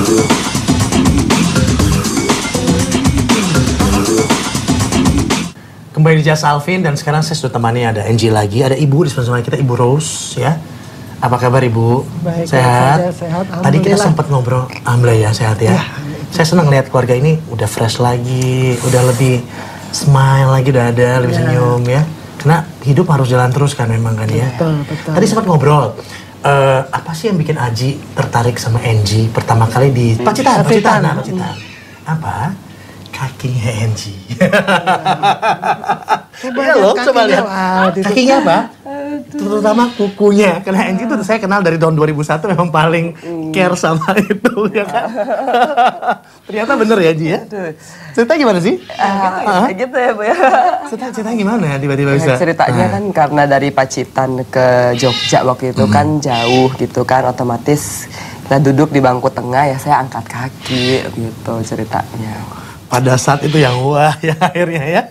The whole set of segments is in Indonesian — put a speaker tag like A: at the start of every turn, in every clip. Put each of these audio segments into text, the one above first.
A: Kembali di Just Alvin dan sekarang saya sudah temani ada Angie lagi, ada Ibu di sebelah kita, Ibu Rose ya. Apa kabar Ibu?
B: Baik,
A: sehat?
B: Sehat.
A: Tadi kita sempat ngobrol, alhamdulillah ya sehat ya. Saya senang lihat keluarga ini udah fresh lagi, udah lebih smile lagi, udah ada lebih senyum ya. Karena hidup harus jalan terus kan memang kan ya.
B: Betul.
A: Tadi sempat ngobrol. Apa sih yang bikin Aji tertarik sama Angie pertama kali di Pacitan? Apa? Kakinya Angie. Iya loh, coba lihat. Kakinya apa? Terutama kukunya. Karena Angie tuh saya kenal dari tahun 2001 memang paling care sama itu ya kan. Ternyata bener ya Angie ya. Cerita gimana sih?
C: Gitu ya Bu ya.
A: Cerita gimana tiba-tiba bisa?
C: Ceritanya kan karena dari Pacitan ke Jogja waktu itu kan jauh gitu kan, otomatis kita duduk di bangku tengah ya saya angkat kaki gitu ceritanya.
A: Pada saat itu yang wah ya akhirnya ya.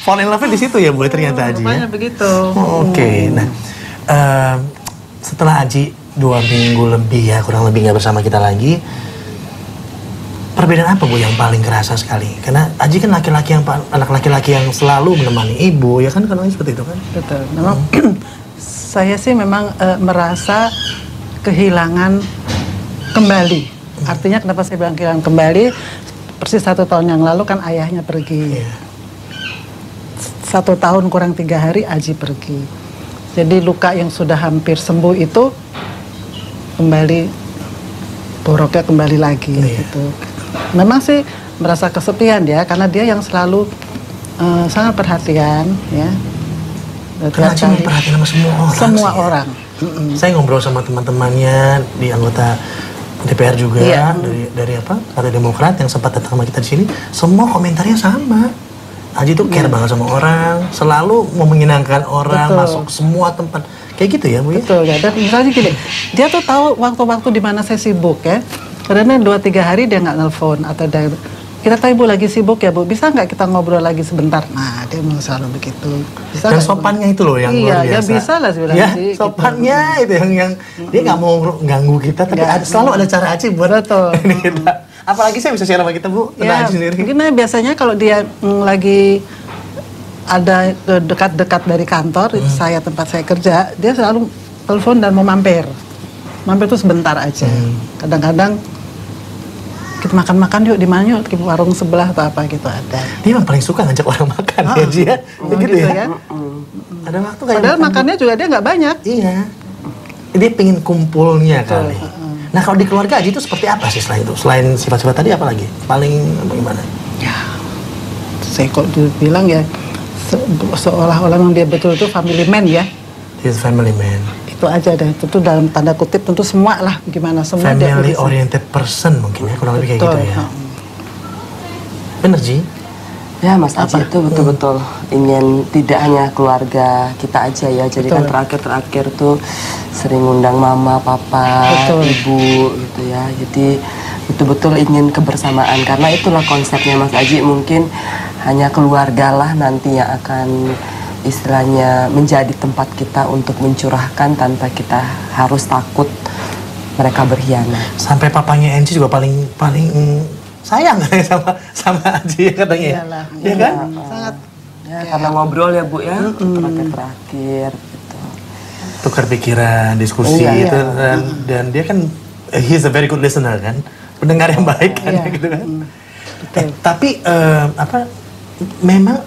A: Fall in love di situ ya Bu ternyata Aji ya.
B: Begitu.
A: Oke. Nah, setelah Aji 2 minggu lebih ya kurang lebih nggak bersama kita lagi, perbedaan apa Bu yang paling kerasa sekali? Karena Aji kan anak laki-laki yang selalu menemani ibu ya kan, karena seperti itu kan.
B: Betul. Memang saya sih memang merasa kehilangan kembali. Artinya kenapa saya bilang kehilangan kembali? Persis 1 tahun yang lalu kan ayahnya pergi. 1 tahun kurang 3 hari Aji pergi. Jadi luka yang sudah hampir sembuh itu kembali boroknya kembali lagi gitu. Memang sih merasa kesepian ya, karena dia yang selalu sangat perhatian ya.
A: Karena Aji memperhatikan sama semua orang. Saya ngobrol sama teman-temannya di anggota DPR juga dari Partai Demokrat yang sempat datang sama kita di sini, semua komentarnya sama. Aji tuh care banget sama orang, selalu mau menyenangkan orang, masuk semua tempat kayak gitu ya Bu.
B: Betul ya. Dan misalnya gini, dia tuh tahu waktu-waktu di mana saya sibuk ya. Karena 2-3 hari dia nggak nelpon atau kita tahu Ibu lagi sibuk ya Bu, bisa nggak kita ngobrol lagi sebentar? Nah dia mau selalu begitu. Bisa.
A: Dan sopannya itu loh yang luar biasa.
B: Iya, ya bisa lah sebenarnya.
A: Ya, sopannya gitu. Itu yang dia nggak mau ganggu kita, tapi selalu ada cara Aji buat ini kita. Apalagi saya bisa share sama kita Bu, tentang Aji sendiri.
B: Mungkin biasanya kalau dia lagi ada dekat-dekat dari kantor, itu saya tempat saya kerja, dia selalu telepon dan mau mampir. Mampir tuh sebentar aja. Kadang-kadang kita makan-makan yuk di mana yuk, di warung sebelah atau apa gitu ada.
A: Dia memang paling suka ngajak orang makan ya Ji ya. Gitu ya. Ada waktu kayak
B: padahal makannya juga dia nggak banyak.
A: Iya. Dia pengen kumpulnya kali. Nah kalau di keluarga Aji itu seperti apa sih selain itu? Selain sifat-sifat tadi apa lagi? Paling bagaimana?
B: Ya, saya kok bilang ya seolah-olah dia betul itu family man ya.
A: He's family man.
B: Itu aja deh, tentu dalam tanda kutip tentu semua lah gimana semua
A: family oriented person mungkin ya, kurang lebih kayak gitu ya. Bener Ji?
C: Ya Mas Aji itu betul-betul ingin tidak hanya keluarga kita aja ya, jadi kan terakhir tuh sering undang mama, papa, ibu gitu ya, jadi betul-betul ingin kebersamaan, karena itulah konsepnya Mas Aji, mungkin hanya keluarga lah nanti yang akan istilahnya menjadi tempat kita untuk mencurahkan tanpa kita harus takut mereka berkhianat.
A: Sampai papanya Angie juga paling sayang sama Aji katanya.
B: Iyalah,
A: ya kan?
B: Sangat.
C: Ya, karena ngobrol ya Bu ya, terakhir gitu.
A: Tukar pikiran, diskusi itu dan dia kan he's a very good listener kan, pendengar yang baik kan gitu kan. Tapi memang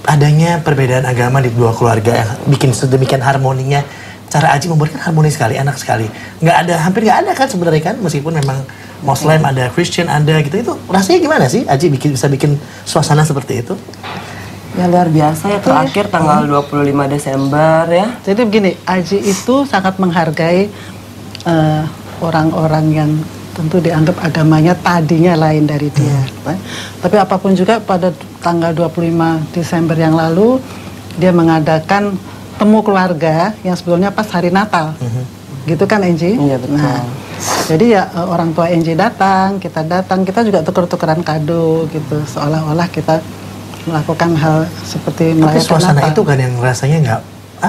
A: adanya perbedaan agama di dua keluarga yang bikin sedemikian harmoninya. Cara Aji membuatkan harmoni sekali, enak sekali. Hampir nggak ada kan sebenarnya kan, meskipun memang Muslim ada, Christian ada gitu. Itu rasanya gimana sih Aji bisa bikin suasana seperti itu?
C: Ya luar biasa ya, terakhir tanggal 25 Desember ya.
B: Jadi begini, Aji itu sangat menghargai orang-orang yang tentu dianggap agamanya tadinya lain dari dia. Tapi apapun juga pada tanggal 25 Desember yang lalu dia mengadakan temu keluarga yang sebetulnya pas hari Natal. Gitu kan Angie?
C: Iya betul.
B: Nah, jadi ya orang tua Angie datang, kita juga tuker-tukeran kado gitu, seolah-olah kita melakukan hal seperti merayakan Natal.
A: Tapi suasana itu kan yang rasanya nggak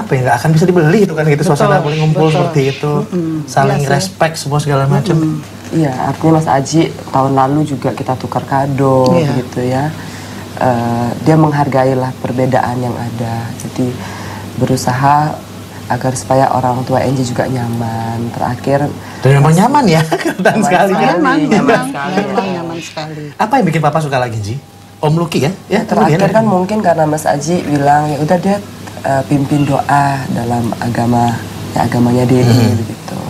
A: nggak akan bisa dibeli itu kan gitu, suasana paling ngumpul seperti itu, saling respect semua segala macam.
C: Iya, artinya Mas Aji tahun lalu juga kita tukar kado begitu ya. Dia menghargai lah perbedaan yang ada. Jadi berusaha agar supaya orang tua Angie juga nyaman. Terakhir
A: dan memang nyaman ya, kelihatan sekali kan.
B: Nyaman sekali.
A: Apa yang bikin papa suka lagi, Ji? Om Lucky kan?
C: Ya, terakhir kan mungkin karena Mas Aji bilang ya udah dia pimpin doa dalam agamanya Dedi begitu.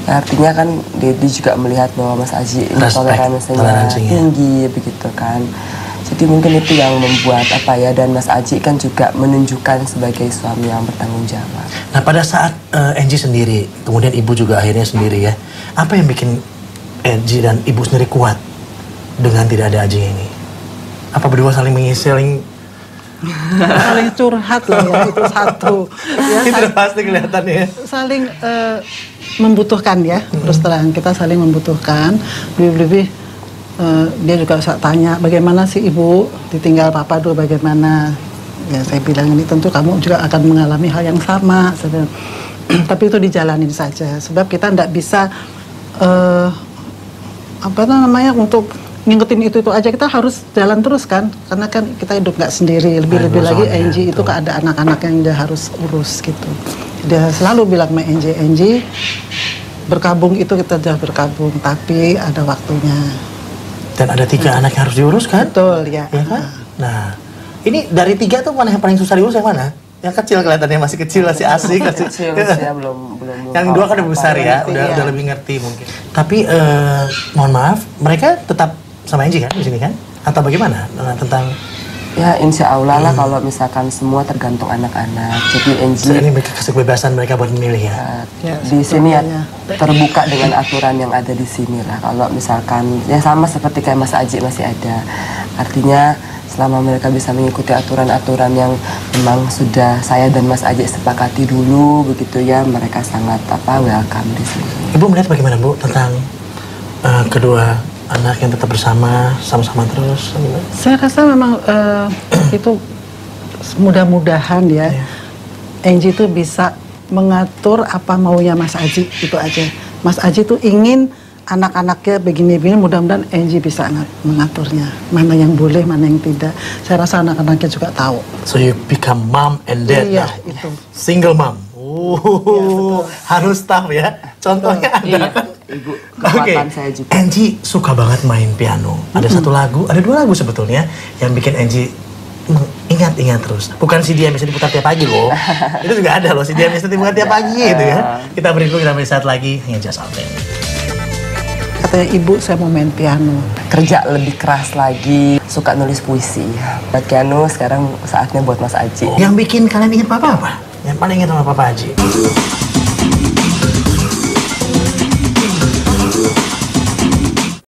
C: Ya, artinya kan Dedi juga melihat bahwa Mas Aji ini toleransinya tinggi begitu kan. Jadi mungkin itu yang membuat dan Mas Aji kan juga menunjukkan sebagai suami yang bertanggung jawab.
A: Nah pada saat Angie sendiri, kemudian ibu juga akhirnya sendiri ya, apa yang bikin Angie dan ibu sendiri kuat dengan tidak ada Aji ini? Apa berdua saling saling
B: curhat lah ya, itu satu. Ya,
A: itu pasti kelihatannya.
B: Saling membutuhkan ya, terus terang kita saling membutuhkan. Lebih-lebih dia juga tanya bagaimana sih ibu ditinggal papa dulu bagaimana. Ya saya bilang ini tentu kamu juga akan mengalami hal yang sama. Tapi itu dijalanin saja. Sebab kita tidak bisa untuk ngingetin itu aja, kita harus jalan terus kan, karena kan kita hidup nggak sendiri. Lebih-lebih lagi Angie itu ada anak-anak yang dia harus urus gitu. Dia selalu bilang sama Angie berkabung itu kita sudah berkabung, tapi ada waktunya.
A: Dan ada 3 anak yang harus diurus kan?
B: Betul ya.
A: Ya kan? Nah ini dari 3 tuh mana yang paling susah diurus, yang mana? Yang kecil kelihatannya masih kecil, masih asik.
C: Kecil ya, belum.
A: Yang 2 kan udah besar ya, udah lebih ngerti mungkin. Tapi mohon maaf, mereka tetap sama Angie kan di sini kan? Atau bagaimana tentang?
C: Ya insya Allah lah kalau misalkan semua tergantung anak-anak. Jadi Angie
A: ini kebebasan mereka buat memilih ya.
C: Di sini ya terbuka dengan aturan yang ada di sini lah. Kalau misalkan ya sama seperti kayak Mas Aji masih ada. Artinya selama mereka bisa mengikuti aturan-aturan yang memang sudah saya dan Mas Aji sepakati dulu begitu ya, mereka sangat welcome di sini.
A: Ibu melihat bagaimana Bu tentang kedua anak yang tetap bersama, sama-sama terus?
B: Saya rasa memang itu mudah-mudahan ya, Angie itu bisa mengatur apa maunya Mas Aji, itu aja. Mas Aji itu ingin anak-anaknya begini-begini, mudah-mudahan Angie bisa mengaturnya. Mana yang boleh, mana yang tidak. Saya rasa anak-anaknya juga tahu.
A: So you become mom and dad now?
B: Itu.
A: Single mom? Harus tough ya. Contohnya ada kan?
C: Ibu, kekuatan saya juga.
A: Angie suka banget main piano. Ada 1 lagu, ada 2 lagu sebetulnya yang bikin Angie ingat-ingat terus. Bukan CD yang bisa diputar tiap pagi loh. Itu juga ada loh, CD yang bisa diputar tiap pagi gitu ya. Kita beri dulu, kita beri saat lagi. Hanya Just Out There.
B: Katanya ibu, saya mau main piano.
C: Kerja lebih keras lagi, suka nulis puisi. Buat piano sekarang saatnya buat Mas Aji.
A: Yang bikin kalian ingat papa apa? Yang paling ingat sama papa Aji?